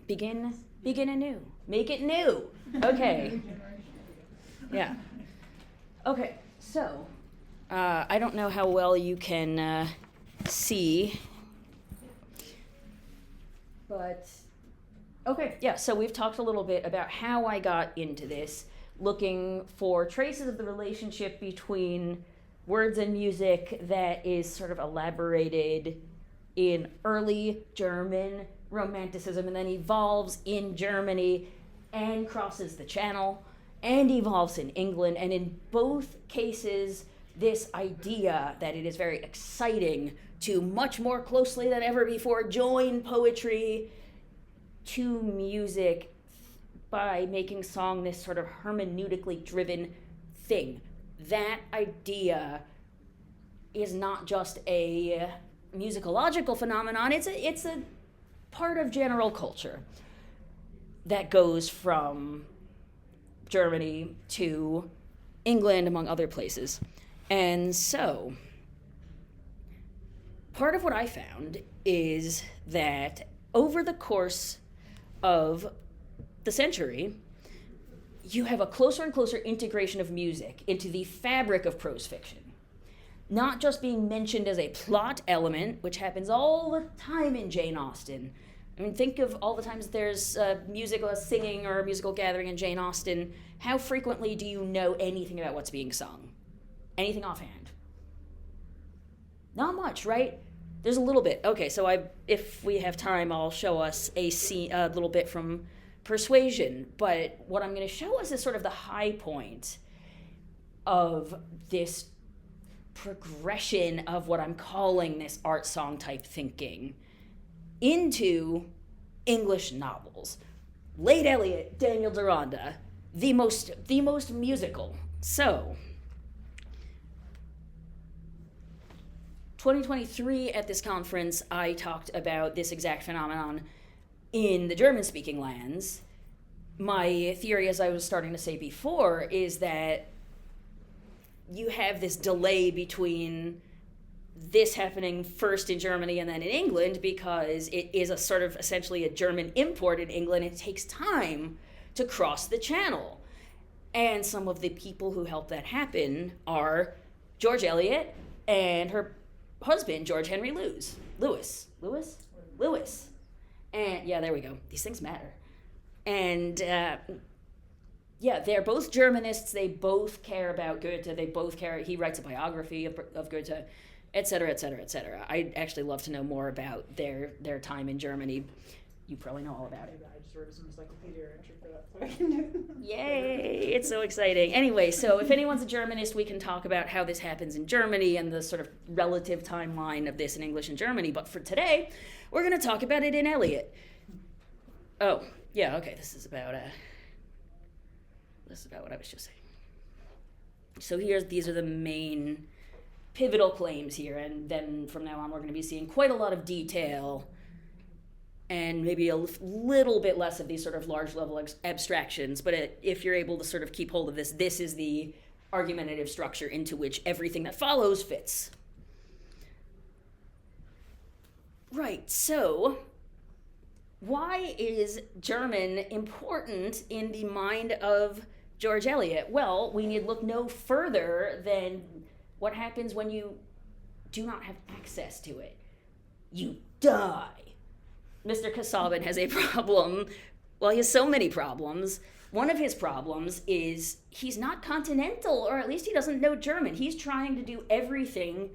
Begin anew. Make it new. Okay. Yeah. Okay, so I don't know how well you can see, but okay, yeah, so we've talked a little bit about how I got into this, looking for traces of the relationship between words and music that is sort of elaborated in early German Romanticism and then evolves in Germany and crosses the Channel and evolves in England. And in both cases, this idea that it is very exciting to much more closely than ever before join poetry to music by making song this sort of hermeneutically driven thing. That idea is not just a musicological phenomenon, it's a part of general culture that goes from Germany to England, among other places. And so, part of what I found is that over the course of the century, you have a closer and closer integration of music into the fabric of prose fiction. Not just being mentioned as a plot element, which happens all the time in Jane Austen. I mean, think of all the times there's music or singing or a musical gathering in Jane Austen. How frequently do you know anything about what's being sung? Anything offhand? Not much, right? There's a little bit. Okay, so if we have time, I'll show us a little bit from Persuasion. But what I'm going to show us is sort of the high point of this progression of what I'm calling this art song type thinking into English novels. Late Eliot, Daniel Deronda, the most musical. So, 2023 at this conference, I talked about this exact phenomenon in the German-speaking lands. My theory, as I was starting to say before, is that you have this delay between this happening first in Germany and then in England because it is a sort of essentially a German import in England. It takes time to cross the Channel. And some of the people who helped that happen are George Eliot and her husband, George Henry Lewis. And yeah, there we go. These things matter. And yeah, they're both Germanists. They both care about Goethe. They both care. He writes a biography of Goethe, et cetera, et cetera, et cetera. I'd actually love to know more about their time in Germany. You probably know all about it. I just wrote some encyclopedia entry for that, so I can do it. Yay! It's so exciting. Anyway, so if anyone's a Germanist, we can talk about how this happens in Germany and the sort of relative timeline of this in English and Germany. But for today, we're going to talk about it in Eliot. Oh, yeah, okay, this is about what I was just saying. So these are the main pivotal claims here, and then from now on we're going to be seeing quite a lot of detail and maybe a little bit less of these sort of large level abstractions, but if you're able to sort of keep hold of this is the argumentative structure into which everything that follows fits. Right, so why is German important in the mind of George Eliot? Well, we need look no further than what happens when you do not have access to it. You die. Mr. Casaubon has a problem. Well, he has so many problems. One of his problems is he's not continental, or at least he doesn't know German. He's trying to do everything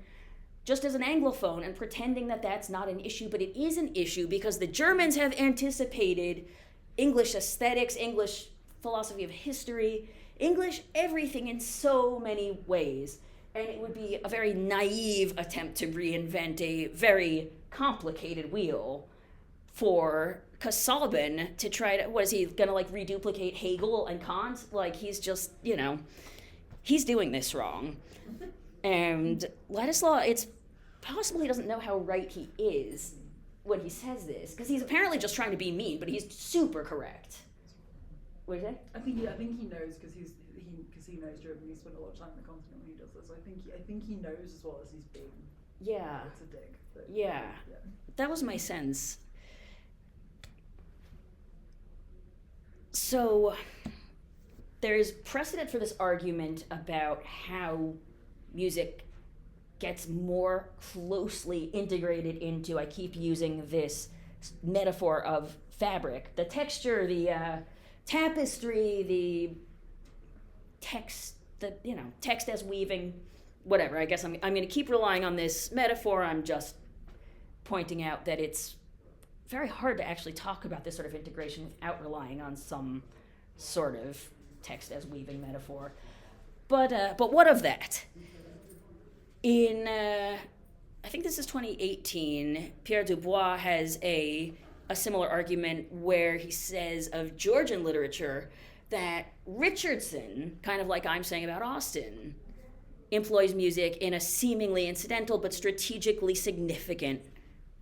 just as an Anglophone and pretending that that's not an issue, but it is an issue because the Germans have anticipated English aesthetics, English philosophy of history, English everything in so many ways. And it would be a very naive attempt to reinvent a very complicated wheel for Casaubon to try to, what is he going to like reduplicate Hegel and Kant? Like he's just, he's doing this wrong. And Ladislaw, it's possible he doesn't know how right he is when he says this, because he's apparently just trying to be mean, but he's super correct. What do you say? I think he knows because he knows German. He spent a lot of time on the continent when he does this. I think he knows as well as he's being. Yeah. It's a dig. But, yeah. That was my sense. So there's precedent for this argument about how music gets more closely integrated into, I keep using this metaphor of fabric, the texture, the tapestry, the text, text as weaving, whatever. I guess I'm going to keep relying on this metaphor. I'm just pointing out that it's very hard to actually talk about this sort of integration without relying on some sort of text as weaving metaphor. But what of that? In, I think this is 2018, Pierre Dubois has a similar argument where he says of Georgian literature that Richardson, kind of like I'm saying about Austen, employs music in a seemingly incidental but strategically significant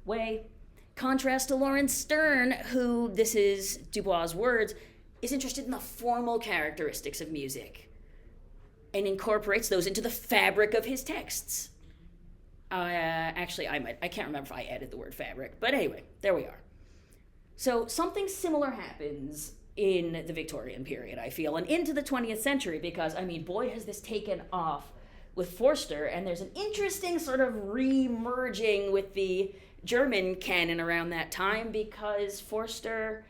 way. Contrast to Lawrence Sterne, who, this is Dubois' words, is interested in the formal characteristics of music and incorporates those into the fabric of his texts. Actually, I can't remember if I added the word fabric, but anyway, there we are. So something similar happens in the Victorian period, I feel, and into the 20th century, because, boy, has this taken off with Forster, and there's an interesting sort of re-merging with the German canon around that time, because Forster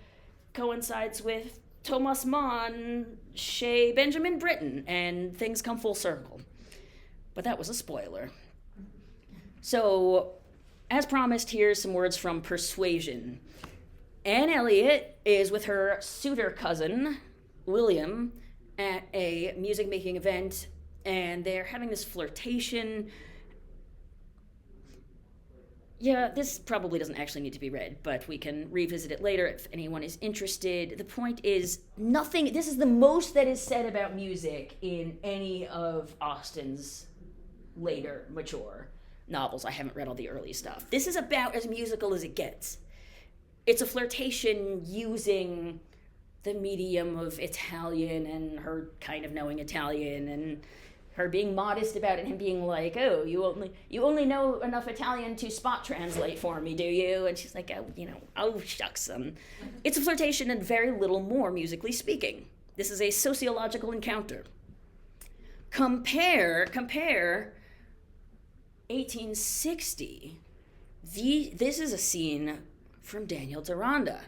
coincides with Thomas Mann, chez Benjamin Britten, and things come full circle. But that was a spoiler. So, as promised, here's some words from Persuasion. Anne Eliot is with her suitor cousin, William, at a music-making event, and they're having this flirtation. Yeah, this probably doesn't actually need to be read, but we can revisit it later if anyone is interested. The point is, this is the most that is said about music in any of Austen's later, mature novels. I haven't read all the early stuff. This is about as musical as it gets. It's a flirtation using the medium of Italian and her kind of knowing Italian and her being modest about it and him being like, oh, you only know enough Italian to spot translate for me, do you? And she's like, oh, shucks. It's a flirtation and very little more, musically speaking. This is a sociological encounter. Compare 1860. This is a scene from Daniel Deronda.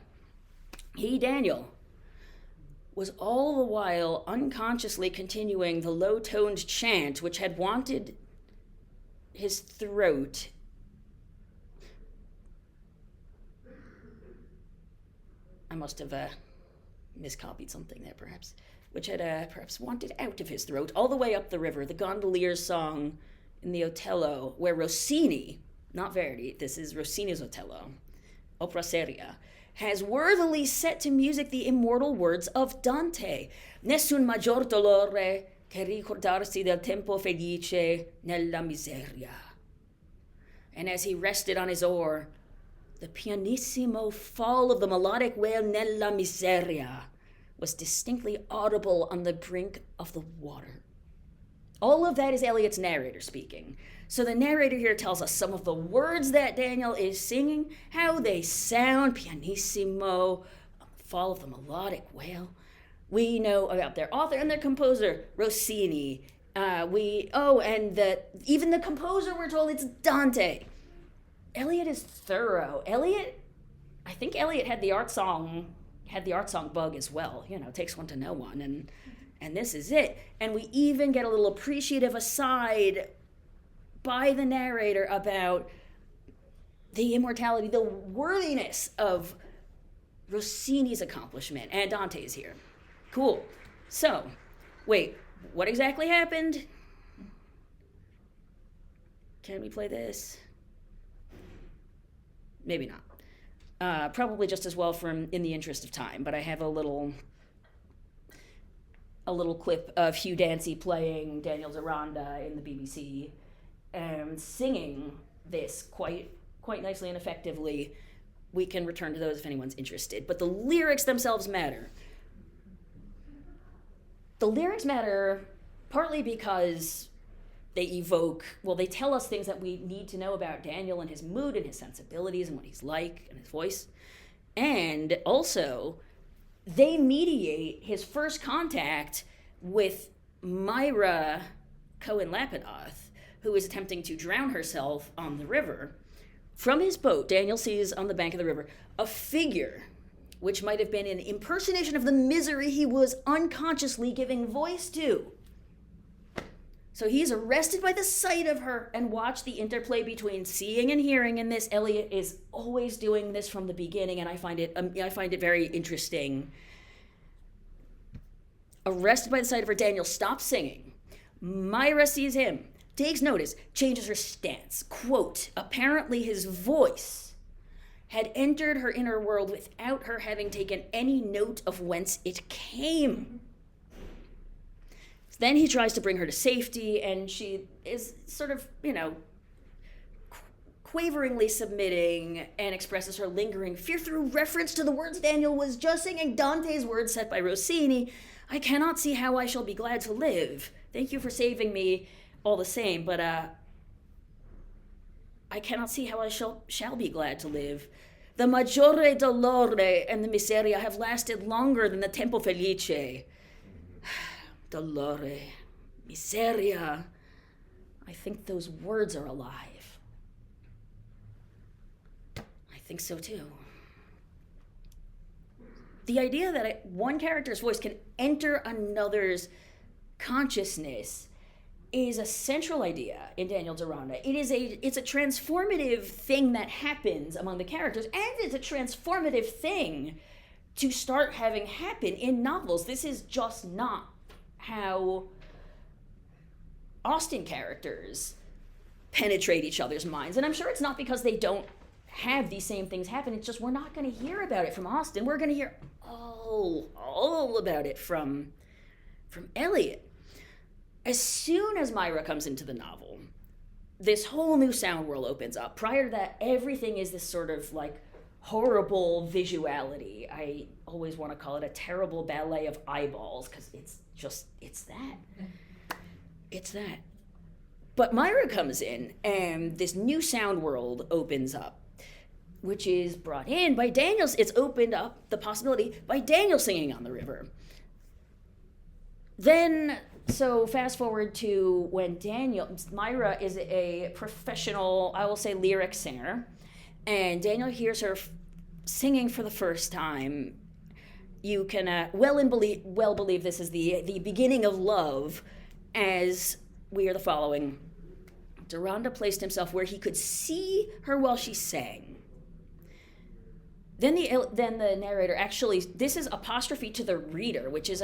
He, Daniel, was all the while unconsciously continuing the low-toned chant which had wanted his throat. I must have miscopied something there, perhaps. Which had perhaps wanted out of his throat all the way up the river, the gondolier's song in the Otello, where Rossini, not Verdi, this is Rossini's Otello, opera seria, has worthily set to music the immortal words of Dante. Nessun maggior dolore che ricordarsi del tempo felice nella miseria. And as he rested on his oar, the pianissimo fall of the melodic wail nella miseria was distinctly audible on the brink of the water. All of that is Eliot's narrator speaking. So the narrator here tells us some of the words that Daniel is singing, how they sound, pianissimo, fall of the melodic wail. We know about their author and their composer, Rossini. Even the composer, we're told it's Dante. Eliot is thorough. I think Eliot had the art song bug as well. It takes one to know one, and this is it. And we even get a little appreciative aside by the narrator about the immortality, the worthiness of Rossini's accomplishment. And Dante is here. Cool. So, wait, what exactly happened? Can we play this? Maybe not. Probably just as well in the interest of time, but I have a little clip of Hugh Dancy playing Daniel Deronda in the BBC and singing this quite nicely and effectively. We can return to those if anyone's interested. But the lyrics themselves matter. The lyrics matter partly because they tell us things that we need to know about Daniel and his mood and his sensibilities and what he's like and his voice. And also, they mediate his first contact with Myra Cohen-Lapidoth, who is attempting to drown herself on the river. From his boat, Daniel sees on the bank of the river a figure which might have been an impersonation of the misery he was unconsciously giving voice to. So he's arrested by the sight of her, and watch the interplay between seeing and hearing in this. Eliot is always doing this from the beginning, and I find it very interesting. Arrested by the sight of her, Daniel stops singing. Myra sees him, takes notice, changes her stance. Quote, apparently his voice had entered her inner world without her having taken any note of whence it came. Then he tries to bring her to safety, and she is sort of, quaveringly submitting and expresses her lingering fear through reference to the words Daniel was just singing, Dante's words set by Rossini. I cannot see how I shall be glad to live. Thank you for saving me all the same, but I cannot see how I shall be glad to live. The maggiore dolore and the miseria have lasted longer than the tempo felice. Dolore, miseria. I think those words are alive. I think so too. The idea that one character's voice can enter another's consciousness is a central idea in Daniel Deronda. It's a transformative thing that happens among the characters, and it's a transformative thing to start having happen in novels. This is just not how Austen characters penetrate each other's minds. And I'm sure it's not because they don't have these same things happen. It's just we're not going to hear about it from Austen. We're going to hear all about it from Eliot. As soon as Myra comes into the novel, this whole new sound world opens up. Prior to that, everything is this sort of like horrible visuality. I always want to call it a terrible ballet of eyeballs, because it's that. But Myra comes in, and this new sound world opens up, which is brought in by Daniel's. It's opened up the possibility by Daniel singing on the river. Then, so fast forward to when Myra is a professional, I will say, lyric singer, and Daniel hears her singing for the first time. You can well believe this is the beginning of love, as we are the following. Deronda placed himself where he could see her while she sang. Then the narrator actually, this is apostrophe to the reader, which is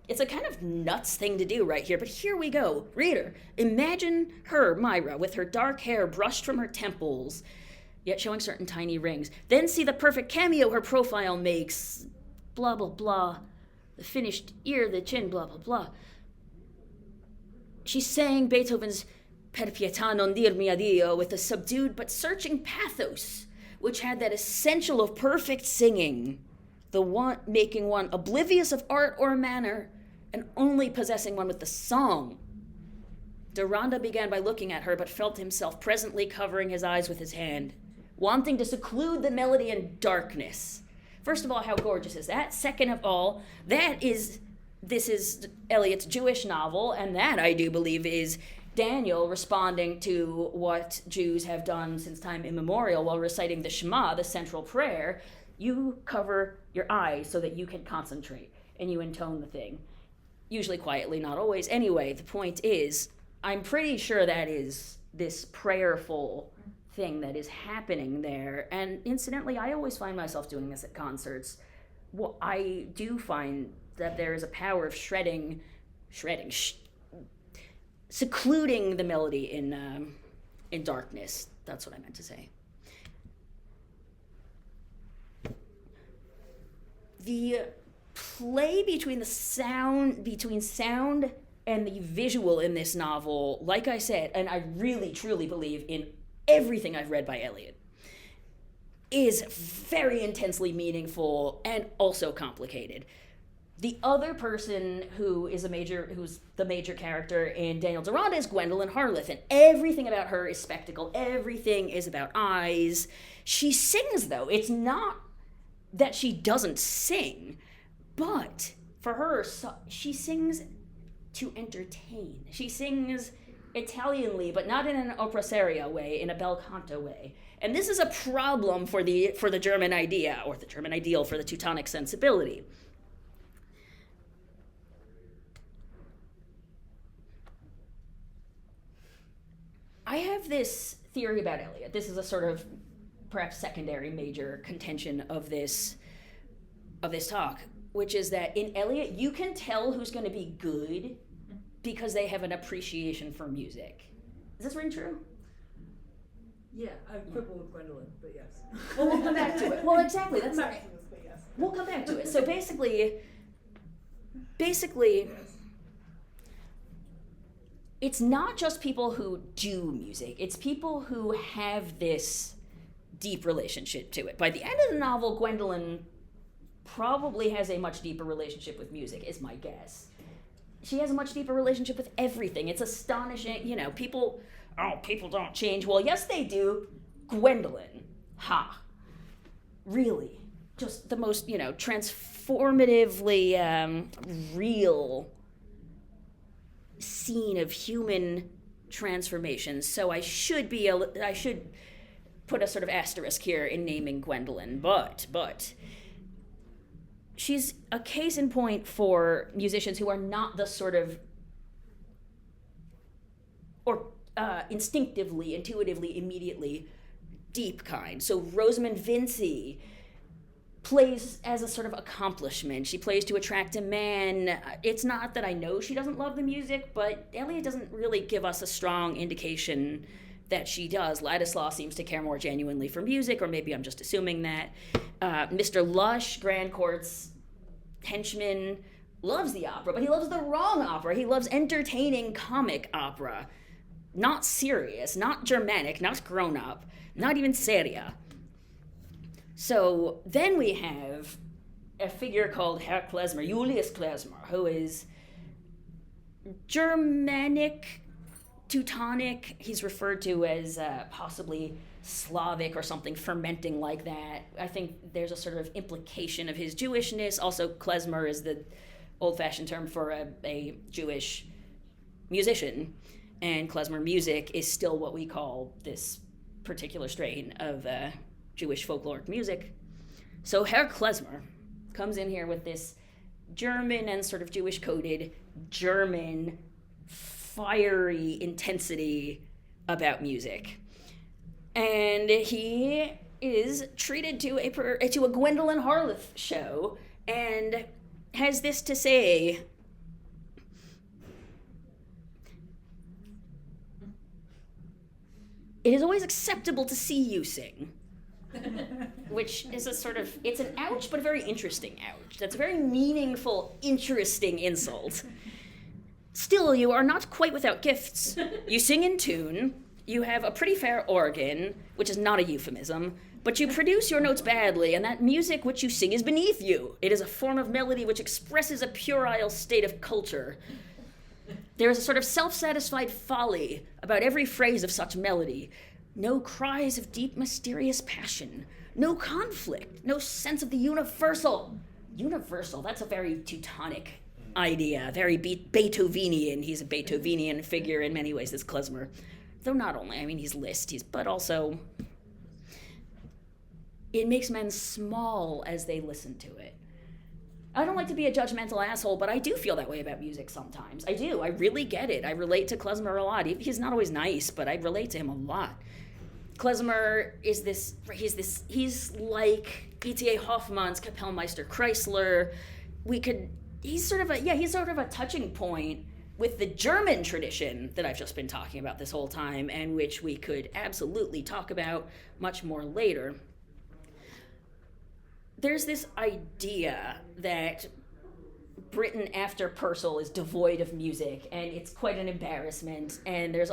it's a kind of nuts thing to do right here, but here we go. Reader, imagine her, Myra, with her dark hair brushed from her temples, yet showing certain tiny rings. Then see the perfect cameo her profile makes. Blah, blah, blah. The finished ear, the chin, blah, blah, blah. She sang Beethoven's Per pietà non dirmi addio with a subdued but searching pathos, which had that essential of perfect singing, the one making one oblivious of art or manner, and only possessing one with the song. Deronda began by looking at her, but felt himself presently covering his eyes with his hand, wanting to seclude the melody in darkness. First of all, how gorgeous is that? Second of all, this is Eliot's Jewish novel, and that, I do believe, is Daniel responding to what Jews have done since time immemorial while reciting the Shema, the central prayer. You cover your eyes so that you can concentrate, and you intone the thing. Usually quietly, not always. Anyway, the point is, I'm pretty sure that is this prayerful thing that is happening there. And incidentally, I always find myself doing this at concerts. Well, I do find that there is a power of secluding the melody in darkness. That's what I meant to say. The play between sound and the visual in this novel, like I said, and I really truly believe in everything I've read by Eliot, is very intensely meaningful and also complicated. The other person who's the major character in Daniel Deronda is Gwendolyn Harleth, and everything about her is spectacle. Everything is about eyes. She sings, though. It's not that she doesn't sing, But for her, she sings to entertain. She sings Italianly, but not in an opera seria way, in a bel canto way. And this is a problem for the German idea, or the German ideal for the Teutonic sensibility. I have this theory about Eliot. This is a sort of perhaps secondary major contention of this talk, which is that in Eliot, you can tell who's going to be good because they have an appreciation for music. Is this ring true? Yeah, I quibble with Gwendolyn, but yes. Well, we'll come back to it. Well, exactly. That's right. But yes. We'll come back to it. So basically, Yes. it's not just people who do music. It's people who have this deep relationship to it. By the end of the novel, Gwendolyn probably has a much deeper relationship with music, is my guess. She has a much deeper relationship with everything. It's astonishing. People don't change. Well, yes, they do. Gwendolyn. Ha. Really. Just the most, transformatively real scene of human transformation. So I should put a sort of asterisk here in naming Gwendolyn, but she's a case in point for musicians who are not the sort of instinctively, intuitively, immediately deep kind. So Rosamund Vincy plays as a sort of accomplishment. She plays to attract a man. It's not that I know she doesn't love the music, but Eliot doesn't really give us a strong indication that she does. Ladislaw seems to care more genuinely for music, or maybe I'm just assuming that. Mr. Lush, Grandcourt's henchman, loves the opera, but he loves the wrong opera. He loves entertaining comic opera. Not serious, not Germanic, not grown-up, not even seria. So then we have a figure called Herr Klezmer, Julius Klezmer, who is Germanic, Teutonic. He's referred to as possibly Slavic or something fermenting like that. I think there's a sort of implication of his Jewishness. Also, Klezmer is the old-fashioned term for a Jewish musician, and klezmer music is still what we call this particular strain of Jewish folkloric music. So Herr Klezmer comes in here with this German and sort of Jewish-coded German fiery intensity about music. And he is treated to a Gwendolyn Harleth show and has this to say: "It is always acceptable to see you sing." Which is it's an ouch, but a very interesting ouch. That's a very meaningful, interesting insult. "Still, you are not quite without gifts. You sing in tune, you have a pretty fair organ," which is not a euphemism, "but you produce your notes badly, and that music which you sing is beneath you. It is a form of melody which expresses a puerile state of culture. There is a sort of self-satisfied folly about every phrase of such melody. No cries of deep, mysterious passion. No conflict. No sense of the universal." Universal, that's a very Teutonic idea, very Beethovenian. He's a Beethovenian figure in many ways, this Klezmer. Though not only, he's Liszt, but also it makes men small as they listen to it. I don't like to be a judgmental asshole, but I do feel that way about music sometimes. I do. I really get it. I relate to Klezmer a lot. He's not always nice, but I relate to him a lot. Klezmer is he's like E.T.A. Hoffmann's Kapellmeister Chrysler. He's sort of a touching point with the German tradition that I've just been talking about this whole time, and which we could absolutely talk about much more later. There's this idea that Britain after Purcell is devoid of music, and it's quite an embarrassment, and there's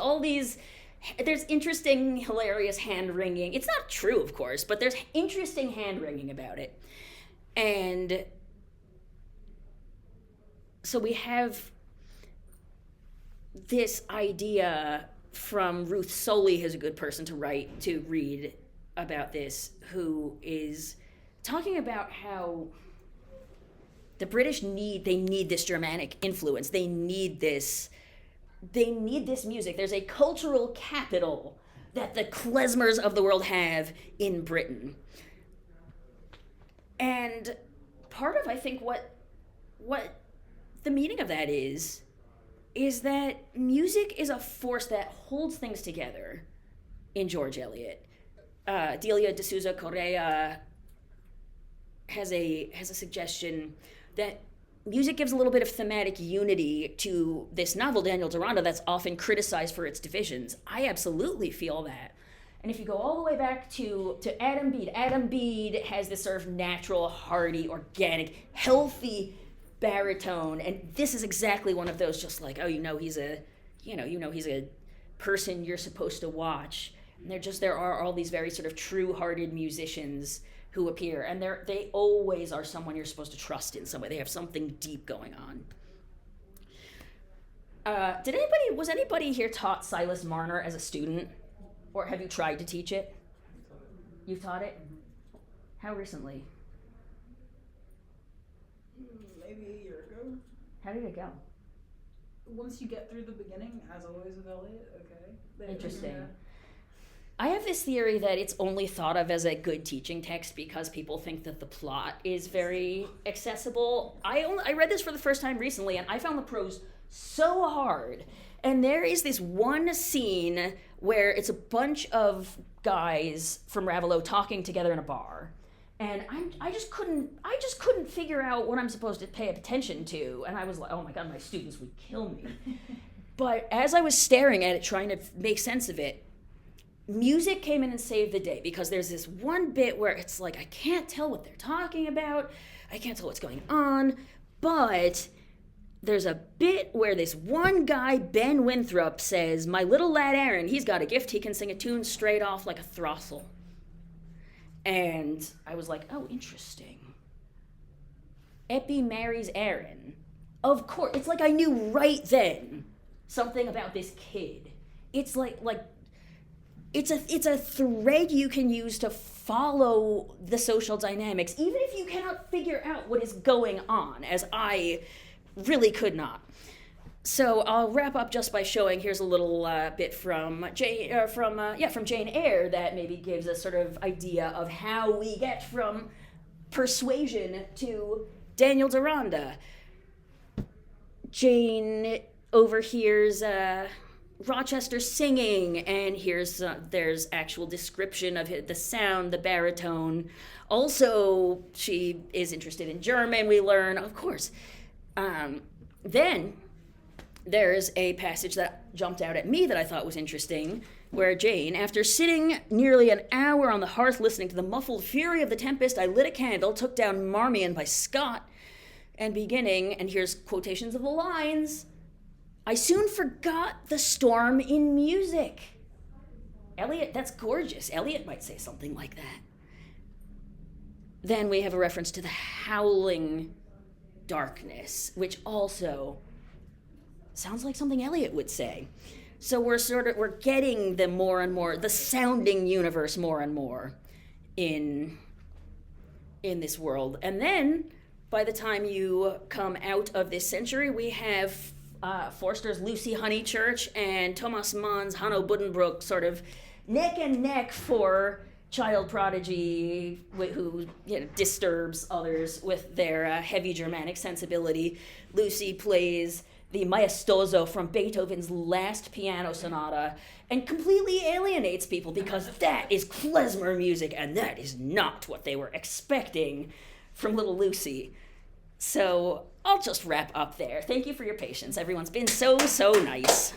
interesting, hilarious hand-wringing. It's not true, of course, but there's interesting hand-wringing about it. And so we have this idea from Ruth Soley, who's a good person to read about this, who is talking about how The British need this Germanic influence. They need this music. There's a cultural capital that the klezmers of the world have in Britain. And part of, I think, what the meaning of that is that music is a force that holds things together in George Eliot. Delia de Souza Correa has a suggestion that music gives a little bit of thematic unity to this novel, Daniel Deronda, that's often criticized for its divisions. I absolutely feel that. And if you go all the way back to Adam Bede has this sort of natural, hearty, organic, healthy baritone, and this is exactly one of those, just like, he's a person you're supposed to watch. And there are all these very sort of true-hearted musicians who appear, and they always are someone you're supposed to trust in some way. They have something deep going on. Was anybody here taught Silas Marner as a student? Or have you tried to teach it? You've taught it? How recently? Maybe a year ago. How did it go? Once you get through the beginning, as always with Eliot, okay. Interesting. Yeah. I have this theory that it's only thought of as a good teaching text because people think that the plot is very accessible. I read this for the first time recently, and I found the prose so hard. And there is this one scene where it's a bunch of guys from Ravelot talking together in a bar. And I just couldn't figure out what I'm supposed to pay attention to. And I was like, oh my God, my students would kill me. But as I was staring at it, trying to make sense of it, music came in and saved the day, because there's this one bit where it's like, I can't tell what they're talking about. I can't tell what's going on. But there's a bit where this one guy, Ben Winthrop, says, my little lad Aaron, he's got a gift. He can sing a tune straight off like a throstle. And I was like, oh, interesting. Eppie marries Aaron. Of course. It's like I knew right then something about this kid. It's like it's a thread you can use to follow the social dynamics, even if you cannot figure out what is going on, as I really could not. So I'll wrap up just by showing, here's a little bit from Jane Eyre that maybe gives a sort of idea of how we get from Persuasion to Daniel Deronda. Jane overhears Rochester singing, and there's actual description of the sound, the baritone. Also, she is interested in German, we learn, of course. Then there's a passage that jumped out at me that I thought was interesting, where Jane, after sitting nearly an hour on the hearth listening to the muffled fury of the tempest, I lit a candle, took down Marmion by Scott, and beginning, and here's quotations of the lines, I soon forgot the storm in music. Eliot, that's gorgeous. Eliot might say something like that. Then we have a reference to the howling darkness, which also sounds like something Eliot would say. So we're getting the more and more, the sounding universe more and more in this world. And then by the time you come out of this century, we have Forster's Lucy Honeychurch and Thomas Mann's Hanno Buddenbrook sort of neck and neck for child prodigy who disturbs others with their heavy Germanic sensibility. Lucy plays the maestoso from Beethoven's last piano sonata and completely alienates people because that is klezmer music and that is not what they were expecting from little Lucy. So I'll just wrap up there. Thank you for your patience. Everyone's been so nice.